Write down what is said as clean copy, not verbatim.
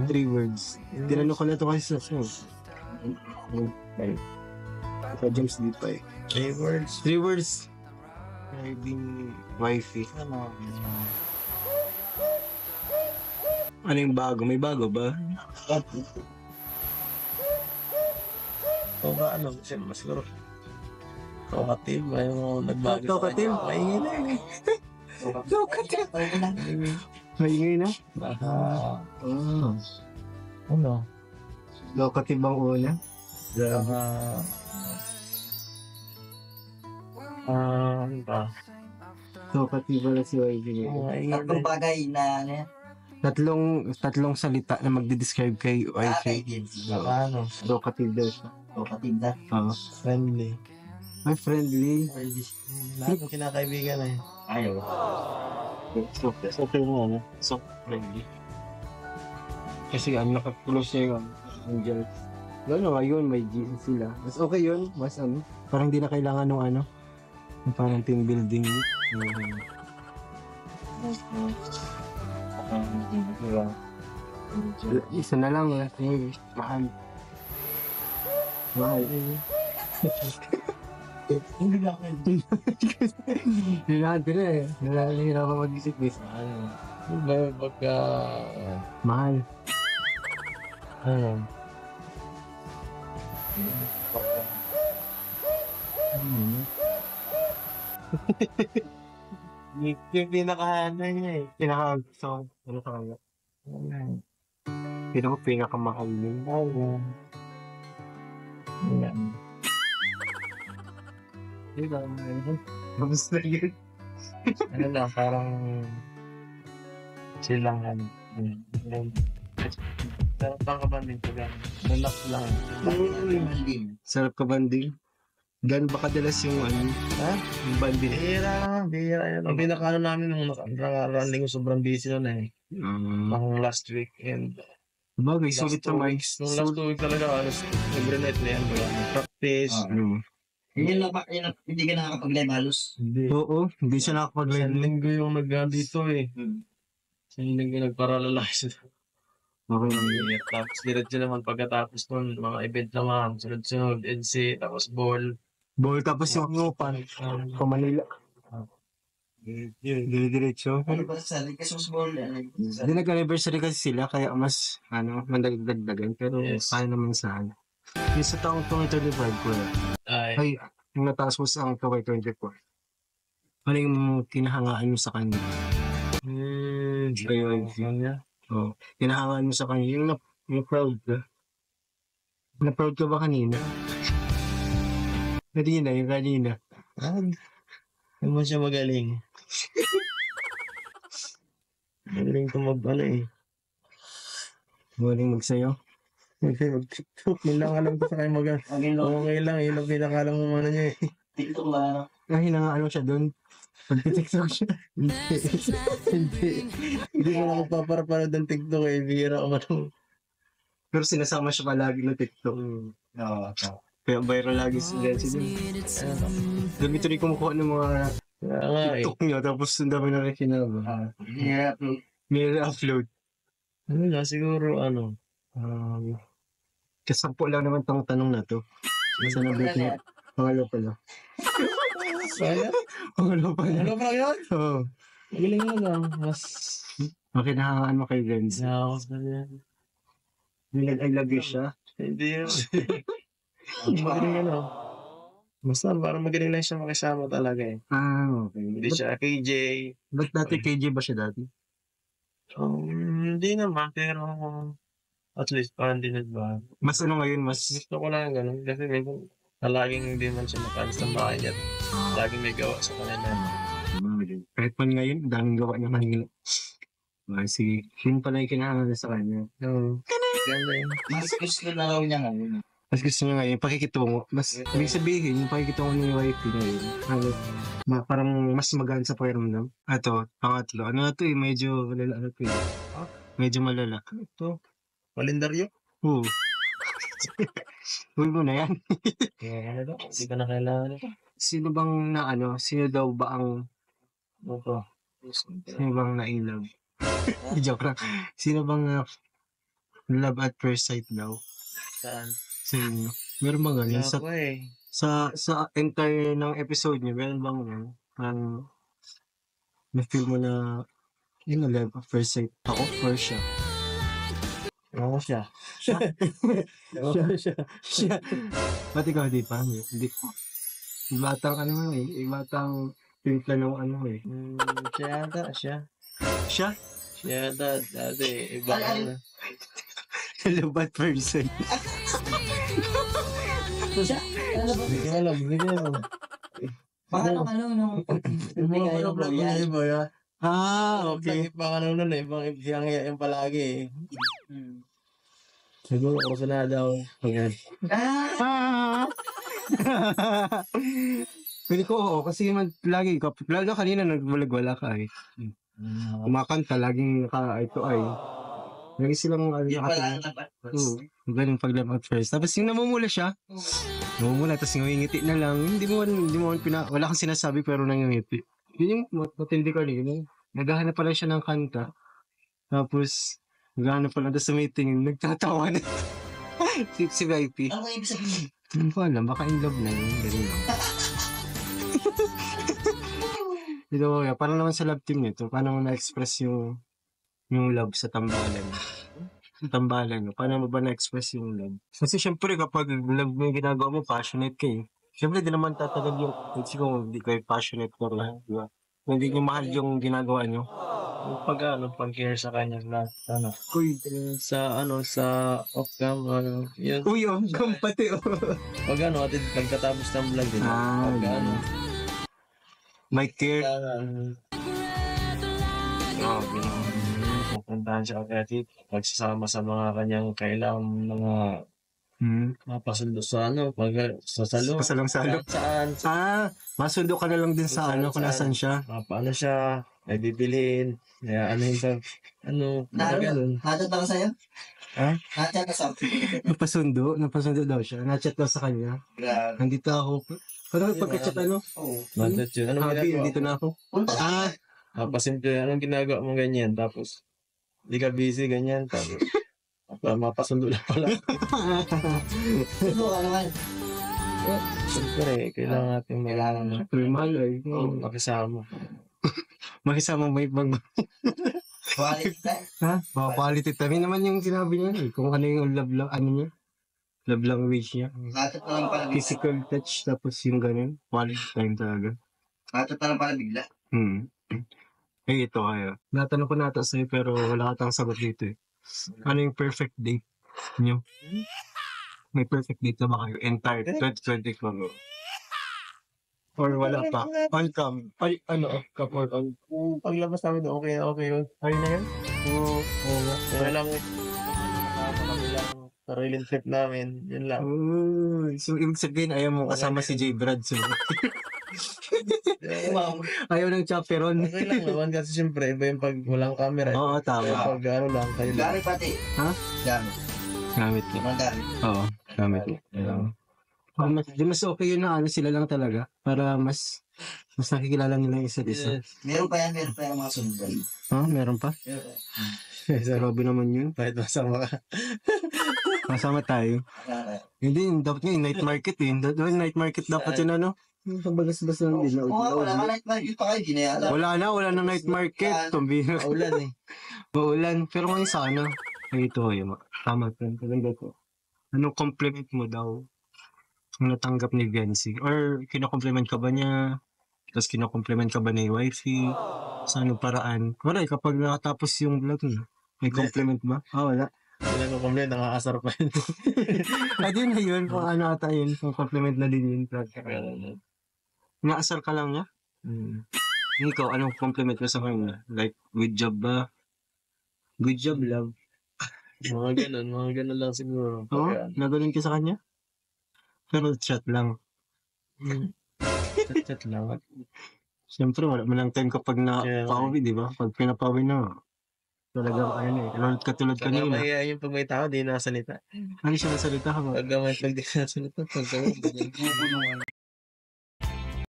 3 words. Tinanong ko na to kasi sa James D pa eh. 3 words. 3 words. Driving wifey. Ano yung bago? May bago ba? O ba, ano, siguro. Talkative, may mga nagbago. Talkative? Maingay na yun. Talkative? Maingay na? Baka, Oh. ano? Talkative ang una? Baka, ano ba? Talkative pala si wifey. Maingay na Tatlong bagay na ano yan. Tatlong salita na magde-describe kay wifey. Baka, ano? Talkative daw siya. O katinda. Oo. Friendly. May friendly. Lahat ng kinakaibigan eh. Ayaw. Okay mo, ano? So, friendly. Kasi naka-close niya yung angel. Lalo ngayon, may Jesus sila. Mas okay yun. Mas ano, parang di na kailangan ng ano, yung parang team building. Diba? Isa na lang, mahal. Mahal. Hindi na ako. Hinahan ko na eh. Nalahirapan mag-isip eh. Ano ba yung pagka... Mahal. Ano? Yung pinakahana niya eh. Pinaka-gusto ko. Ano sa kanya? Pinakamahal yun. Oo. Yan. Diba? Tapos na yun. Ano lang, parang... chill lang yan. Sarap lang ka ba dito gano'n? Relax lang. Sarap ka banding. Gano'n ba kadalas yung ano? Ha? Yung banding? Bihira yan. Ang pinakaano namin nung nakarunning ko sobrang busy nun eh. Pang last week and Bagay, last sulit 2 naman. weeks. Nung last 2 weeks talaga, every night na yan. Practice. Ano? Yun lang, hindi ka nakakapag-live halos. Hindi. Oo, hindi siya Isang nakakapag-live. linggo yung dito eh. Isang linggo nagparalalize. Okay lang yun. Tapos diretso naman pagkatapos nun, mga event naman, sunod-sunod, NC, tapos ball. Ball tapos yung ano, pan Manila. Yun. Dire-diretso. Ano ba sa Lucas Ball? Hindi nag-anniversary kasi sila, kaya mas, ano, mandagdagan. Pero, Yes. kaya naman sa ano. Yung sa taong 2025 ko, ay, yung nataas mo sa ang 2024. Ano yung kinahangaan mo sa kanya? Ayun. Kanya? Oo. Kinahangaan mo sa kanya. Yung proud ka. Na-proud ka ba kanina? Yung kanina. Hindi mo siya magaling. Magaling ko ano eh. Muling magsayo. Mag-tiktok. May lang alam ko sa kanya okay lang. Yun ang pinakalang mo ano niya eh. TikTok ba ano? Hinangaan mo siya doon. Pag-tiktok siya. Hindi ko na magpaparapanood ng TikTok eh. Bihira ako ano. Pero sinasama siya palagi ng TikTok. Oo. Kaya viral lagi sila siya. Dami tuloy kumukuha ng mga Kaya nga eh. TikTok niya. Tapos ang dami na rin kinaba. Yeah. May upload. Ano na siguro ano. Kasampo lang naman tong tanong na to. Nasa na break niya. Pangalo pala. Saya? Pangalo pala. Ano pa yun? Oo. Magaling mo lang. Mas... Okay, nakakaan mo kay Renz. Nakakos na yan. I love you siya. Hindi yun. Magaling ano. Basta parang magaling lang siya makisama talaga eh. Okay. Hindi siya KJ. Ba't dati KJ ba siya dati? Hindi naman, pero at least parang din nagbago. Mas ano ngayon, mas... Gusto ko lang ganun kasi may laging hindi man siya makaalis ng bahay niya. Laging may gawa sa kanila. Kahit man ngayon, daming gawa niya kanina. Sige, yun pala yung kinahangan sa kanya. Oo. Ganda yun. Mas gusto na raw niya ngayon. Mas gusto niya ngayon, pakikitungo. Mas, ibig sabihin, yung pakikitungo niya yung wife ngayon. Parang mas magaan sa pakiramdam. Ato, pangatlo. Ano na to eh, medyo malala na to eh. Medyo malala. Ito. Kalendaryo? Oo. Huwag mo na yan. Kaya ano daw? Hindi ka na kailangan ito. Sino daw ba ang, Ito. sino bang na-in-love? Joke lang. Sino bang Love at first sight daw Saan? sa inyo. Meron ba ganyan? Wala ko eh. Sa entire ng episode niyo, meron bang ano? Parang na-feel mo na yun na love at first sight. Ako or siya? Ako siya. Siya? Siya. Siya. Ba't ikaw di pa? Hindi ko. Ibatang ano eh. Ibatang timpla ng ano eh. Siya yata, siya. Siya? Siya yata, dati, iba ka na. Love at first sight. Hindi ko alam, hindi ko alam. Baka nung nung Yung mga vlog niya, iba ya. Okay. Baka nun nun eh, ibang siyang yung palagi eh. Siguro ako na daw. Ayan. Pwede ko oo, kasi lagi ka, lalo kanina nagwalag-wala ka eh. Kumakanta, laging ito ay. Lagi silang Yung pala dapat. ganun pag love at first. Tapos yung namumula siya, namumula, tapos ngumingiti na lang. Hindi mo wala kang sinasabi pero nangingiti. Yun yung matindi ka rin. Naghahanap pala siya ng kanta. Tapos, naghahanap pala doon sa meeting, nagtatawa na. si VIP. Ano ibig sabihin? Hindi ko alam, baka in love na yun. Ganun lang. Ito, parang naman sa love team nito, paano mo na-express yung love sa tambalan? Sa tambalan, paano mo ba na-express yung love? Kasi syempre kapag love mo yung ginagawa mo, passionate ka eh. Syempre di naman tatagal yung, kasi kung hindi kayo passionate ko lang, di ba? Kung hindi nyo mahal yung ginagawa nyo. Pag care sa kanya na, ano, Uy, sa off-cam, yun. uy, pati oh. Pag atid, pagkatapos ng vlog din. Pag My care. Pupuntahan siya agad pagsasama sa mga kanyang kailangan mga mapasundo sa sa salo. Pasalang-salo. Saan? Masundo ka na lang din sa kung nasan siya. Paano siya, may bibiliin, kaya ganun. Hatad ba ka sa'yo? Ha? Hatad ka sa Napasundo daw siya. Nachat daw sa kanya. Grabe. Nandito ako. Parang pagka-chat Oo. Matat yun. Anong Happy, ginagawa dito mo? na ako. Papasimple, anong ginagawa mo ganyan? Tapos, di ka busy ganyan. Tapos, mapasundo na pala. Sundo ka naman. Siyempre, kailangan natin Pero mahal eh. makisama. Makisama may Quality time. Ha? Baka quality time. Yun naman yung sinabi niya eh. Kung ano yung love language niya. Hatad pa lang pala bigla. Physical touch, tapos yung ganun. Quality time talaga. Hatad pa lang pala bigla. Ito kayo. Natanong ko na ito sa'yo pero wala ka tang sagot dito eh. Ano yung perfect date niyo? May perfect date na ba kayo? Entire 2024. Or wala pa? On cam. Ay, off-cam or on. Paglabas namin doon, okay yun. Ay na yan? Oo nga. Kaya lang, kami lang sariling trip namin. Yun lang. So, ibig sabihin, ayaw mo kasama si J. Brad. So, Wow. ayaw ng chaperon. Okay lang naman kasi siyempre iba yung pag walang camera. Oo, tama. Pag lang, kayo lang. Gari pati. Ha? Gari. Gamit ko. Ibang gari. Oo, gamit ko. Mas okay yun na sila lang talaga. Para mas nakikilala nila yung isa't isa. Meron pa yan mga sundan. Ha? Meron pa? Grabe naman yun. Kahit masama ka. Masama tayo. Hindi, dapat nga yung night market eh. Night market dapat yun yung pagbagas-bas lang din. Wala ka night market pa kayo, di na yata. Wala na night market. Tumbira. Maulan eh. Maulan. Pero ngayon sana. Ay, ito yun. Tama. Talaga ko. Anong compliment mo daw? Ang natanggap ni Vency? Or kinakompliment ka ba niya? Tapos kinakompliment ka ba ni wifey? Sa anong paraan? Wala eh, kapag nakatapos yung vlog mo. May compliment ba? Wala. Wala ko compliment, nakakasar pa yun. Ay, din na yun. Kung ano ata yun. Kung compliment na din yun. Naasar ka lang niya? Ikaw, anong compliment mo sa kanya? Like, good job ba? Good job, love. Mga ganun lang siguro. Oo? Nagaling ka sa kanya? Pero chat lang. Chat lang. Siyempre, wala mo lang time kapag na-pawi, di ba? Pag pinapawi na, talagang katulad Saka kanina. yung pag may tao, di nasalita. Ano siya nasalita ka ba? Pag di nasalita, pag